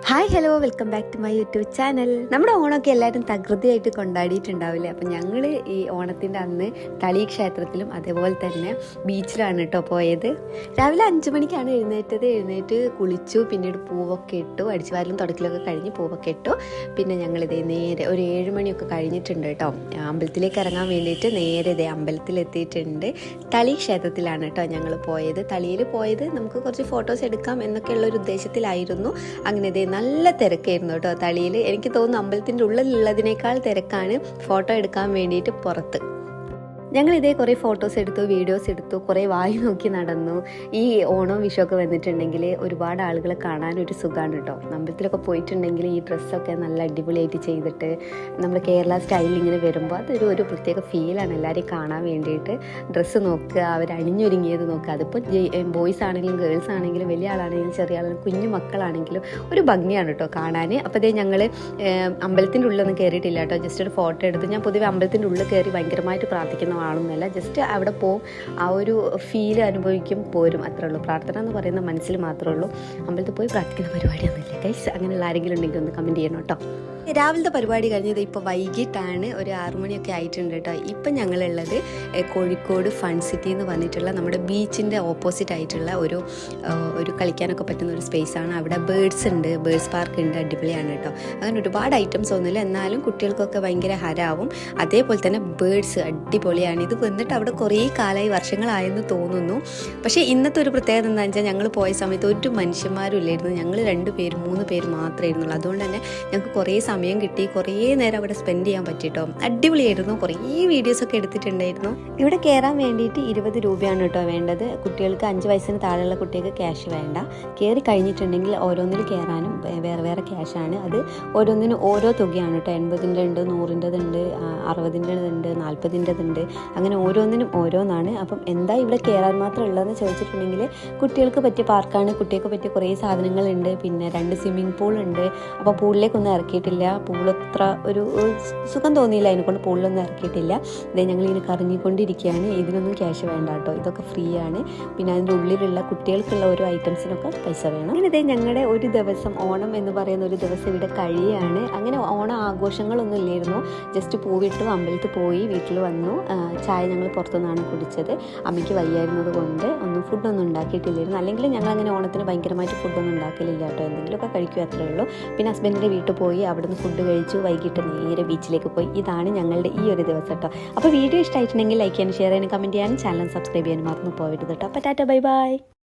Hi hello welcome back to my YouTube channel. നമ്മുടെ ഓണമൊക്കെ എല്ലാവരും തകൃതിയായിട്ട് കൊണ്ടാടിയിട്ടുണ്ടാവില്ലേ. അപ്പം ഞങ്ങൾ ഈ ഓണത്തിൻ്റെ അന്ന് തളി ക്ഷേത്രത്തിലും അതേപോലെ തന്നെ ബീച്ചിലാണ് കേട്ടോ പോയത്. രാവിലെ 5 മണിക്കാണ് എഴുന്നേറ്റ് കുളിച്ചു, പിന്നീട് പൂവൊക്കെ ഇട്ടു, അടിച്ചുവാരലും തുടക്കലൊക്കെ കഴിഞ്ഞ് പൂവൊക്കെ ഇട്ടു. പിന്നെ ഞങ്ങളിതേ നേരെ ഒരു 7 മണിയൊക്കെ കഴിഞ്ഞിട്ടുണ്ട് കേട്ടോ. അമ്പലത്തിലേക്ക് ഇറങ്ങാൻ വേണ്ടിയിട്ട് നേരെ ഇതേ അമ്പലത്തിലെത്തിയിട്ടുണ്ട്. തളി ക്ഷേത്രത്തിലാണ് കേട്ടോ ഞങ്ങൾ പോയത്. തളിയിൽ പോയത് നമുക്ക് കുറച്ച് ഫോട്ടോസ് എടുക്കാം എന്നൊക്കെയുള്ള ഒരു ഉദ്ദേശത്തിലായിരുന്നു. അങ്ങനെ ഇതേ നല്ല തിരക്കായിരുന്നു കേട്ടോ തളിയിൽ. എനിക്ക് തോന്നുന്നു അമ്പലത്തിൻ്റെ ഉള്ളിലുള്ളതിനേക്കാൾ തിരക്കാണ് ഫോട്ടോ എടുക്കാൻ വേണ്ടിയിട്ട് പുറത്ത്. ഞങ്ങൾ ഇതേ കുറേ ഫോട്ടോസ് എടുത്തു, വീഡിയോസ് എടുത്തു, കുറേ വായി നോക്കി നടന്നു. ഈ ഓണവും വിഷുവൊക്കെ വന്നിട്ടുണ്ടെങ്കിൽ ഒരുപാട് ആളുകളെ കാണാനൊരു സുഖമാണ് കേട്ടോ. അമ്പലത്തിലൊക്കെ പോയിട്ടുണ്ടെങ്കിൽ ഈ ഡ്രസ്സൊക്കെ നല്ല അടിപൊളിയായിട്ട് ചെയ്തിട്ട് നമ്മൾ കേരള സ്റ്റൈലിൽ ഇങ്ങനെ വരുമ്പോൾ അതൊരു പ്രത്യേക ഫീലാണ്. എല്ലാവരെയും കാണാൻ വേണ്ടിയിട്ട് ഡ്രസ്സ് നോക്കുക, അവർ അണിഞ്ഞൊരുങ്ങിയത് നോക്കുക. അതിപ്പോൾ ബോയ്സ് ആണെങ്കിലും ഗേൾസ് ആണെങ്കിലും വലിയ ആളാണെങ്കിലും ചെറിയ ആളാണെങ്കിലും കുഞ്ഞു മക്കളാണെങ്കിലും ഒരു ഭംഗിയാണ് കേട്ടോ കാണാൻ. അപ്പോൾ അതേ ഞങ്ങൾ അമ്പലത്തിൻ്റെ ഉള്ളിലൊന്നും കയറിയിട്ടില്ല കേട്ടോ, ജസ്റ്റ് ഒരു ഫോട്ടോ എടുത്ത്. ഞാൻ പൊതുവെ അമ്പലത്തിൻ്റെ ഉള്ളിൽ കയറി ഭയങ്കരമായിട്ട് പ്രാർത്ഥിക്കുന്ന ആളൊന്നുമല്ല, ജസ്റ്റ് അവിടെ പോവും, ആ ഒരു ഫീല് അനുഭവിക്കും, പോരും, അത്രേ ഉള്ളൂ. പ്രാർത്ഥന എന്ന് പറയുന്ന മനസ്സിൽ മാത്രമേ ഉള്ളൂ. അമ്പലത്തിൽ പോയി പ്രാർത്ഥിക്കുന്ന പരിപാടിയൊന്നുമില്ല ഗൈസ്. അങ്ങനെയുള്ള ആരെങ്കിലും ഉണ്ടെങ്കിൽ ഒന്ന് കമൻറ്റ് ചെയ്യണം കേട്ടോ. രാവിലത്തെ പരിപാടി കഴിഞ്ഞത് ഇപ്പോൾ വൈകിട്ടാണ്, ഒരു 6 മണിയൊക്കെ ആയിട്ടുണ്ട് കേട്ടോ. ഇപ്പം ഞങ്ങളുള്ളത് കോഴിക്കോട് ഫൺ സിറ്റി എന്ന് പറഞ്ഞിട്ടുള്ള നമ്മുടെ ബീച്ചിൻ്റെ ഓപ്പോസിറ്റ് ആയിട്ടുള്ള ഒരു കളിക്കാനൊക്കെ പറ്റുന്ന ഒരു സ്പേസാണ്. അവിടെ ബേർഡ്സ് ഉണ്ട്, ബേർഡ്സ് പാർക്ക് ഉണ്ട്, അടിപൊളിയാണ് കേട്ടോ. അങ്ങനെ ഒരുപാട് ഐറ്റംസ് ഒന്നുമില്ല, എന്നാലും കുട്ടികൾക്കൊക്കെ ഭയങ്കര ഹരാവും. അതേപോലെ തന്നെ ബേർഡ്സ് അടിപൊളിയാണ്. ഇത് വന്നിട്ട് അവിടെ കുറേ കാലമായി, വർഷങ്ങളായെന്ന് തോന്നുന്നു. പക്ഷേ ഇന്നത്തെ ഒരു പ്രത്യേകത എന്താണെന്ന് വെച്ചാൽ ഞങ്ങൾ പോയ സമയത്ത് ഒരു മനുഷ്യന്മാരും ഇല്ലായിരുന്നു. ഞങ്ങൾ 2 പേര് 3 പേര് മാത്രമേ ഇരുന്നുള്ളൂ. അതുകൊണ്ട് തന്നെ ഞങ്ങൾക്ക് കുറേ സമയം കിട്ടി, കുറേ നേരം അവിടെ സ്പെൻഡ് ചെയ്യാൻ പറ്റിട്ടോ. അടിപൊളിയായിരുന്നു. കുറേ വീഡിയോസൊക്കെ എടുത്തിട്ടുണ്ടായിരുന്നു. ഇവിടെ കയറാൻ വേണ്ടിയിട്ട് 20 രൂപയാണ് കേട്ടോ വേണ്ടത്. കുട്ടികൾക്ക് 5 വയസ്സിന് താഴെയുള്ള കുട്ടികൾക്ക് ക്യാഷ് വേണ്ട. കയറി കഴിഞ്ഞിട്ടുണ്ടെങ്കിൽ ഓരോന്നിൽ കയറാനും വേറെ വേറെ ക്യാഷാണ്. അത് ഓരോന്നിനും ഓരോ തുകയാണ് കേട്ടോ. 80ൻ്റെ ഉണ്ട്, 100ൻ്റെ ഉണ്ട്, 60ൻ്റെ ഉണ്ട്, 40ൻ്റെ ഉണ്ട്. അങ്ങനെ ഓരോന്നിനും ഓരോന്നാണ്. അപ്പം എന്താ ഇവിടെ കയറാൻ മാത്രം ഉള്ളതെന്ന് ചോദിച്ചിട്ടുണ്ടെങ്കിൽ കുട്ടികൾക്ക് പറ്റിയ പാർക്കാണ്, കുട്ടികൾക്ക് പറ്റിയ കുറേ സാധനങ്ങളുണ്ട്. പിന്നെ 2 സ്വിമ്മിംഗ് പൂൾ ഉണ്ട്. അപ്പോൾ പൂളിലേക്കൊന്നും ഇറക്കിയിട്ടില്ല. പൂളത്ര ഒരു സുഖം തോന്നിയില്ല, അതിനെക്കൊണ്ട് പൂളിലൊന്നും ഇറക്കിയിട്ടില്ല. ഇതേ ഞങ്ങളിങ്ങനെ കറങ്ങിക്കൊണ്ടിരിക്കുകയാണ്. ഇതിനൊന്നും ക്യാഷ് വേണ്ട കേട്ടോ, ഇതൊക്കെ ഫ്രീ ആണ്. പിന്നെ അതിൻ്റെ ഉള്ളിലുള്ള കുട്ടികൾക്കുള്ള ഓരോ ഐറ്റംസിനൊക്കെ പൈസ വേണം. അങ്ങനെ ഇതേ ഞങ്ങളുടെ ഒരു ദിവസം, ഓണം എന്ന് പറയുന്ന ഒരു ദിവസം ഇവിടെ കഴിയാണ്. അങ്ങനെ ഓണ ആഘോഷങ്ങളൊന്നും ഇല്ലായിരുന്നു. ജസ്റ്റ് പൂവിട്ടു, അമ്പലത്തിൽ പോയി, വീട്ടിൽ വന്നു. ചായ ഞങ്ങൾ പുറത്തുനിന്നാണ് കുടിച്ചത്. അമ്മയ്ക്ക് വയ്യായിരുന്നത് കൊണ്ട് ഫുഡൊന്നും ഉണ്ടാക്കിയിട്ടില്ലായിരുന്നു. അല്ലെങ്കിൽ ഞങ്ങൾ അങ്ങനെ ഓണത്തിന് ഭയങ്കരമായിട്ട് ഫുഡൊന്നും ഉണ്ടാക്കലില്ല കേട്ടോ, എന്തെങ്കിലുമൊക്കെ കഴിക്കുക, അത്രേ ഉള്ളൂ. പിന്നെ ഹസ്ബൻഡിൻ്റെ വീട്ടിൽ പോയി, അവിടുന്ന് ഫുഡ് കഴിച്ചു, വൈകിട്ട് നേരെ ബീച്ചിലേക്ക് പോയി. ഇതാണ് ഞങ്ങളുടെ ഈ ഒരു ദിവസം കേട്ടോ. അപ്പോൾ വീഡിയോ ഇഷ്ടമായിട്ടുണ്ടെങ്കിൽ ലൈക്ക് ചെയ്യാനും ഷെയർ ചെയ്യാനും കമൻറ്റ് ചെയ്യാനും ചാനൽ സബ്സ്ക്രൈബ് ചെയ്യാനും മറന്നു പോകരുത് കേട്ടോ. അപ്പോൾ ടാറ്റ, ബൈ ബൈ.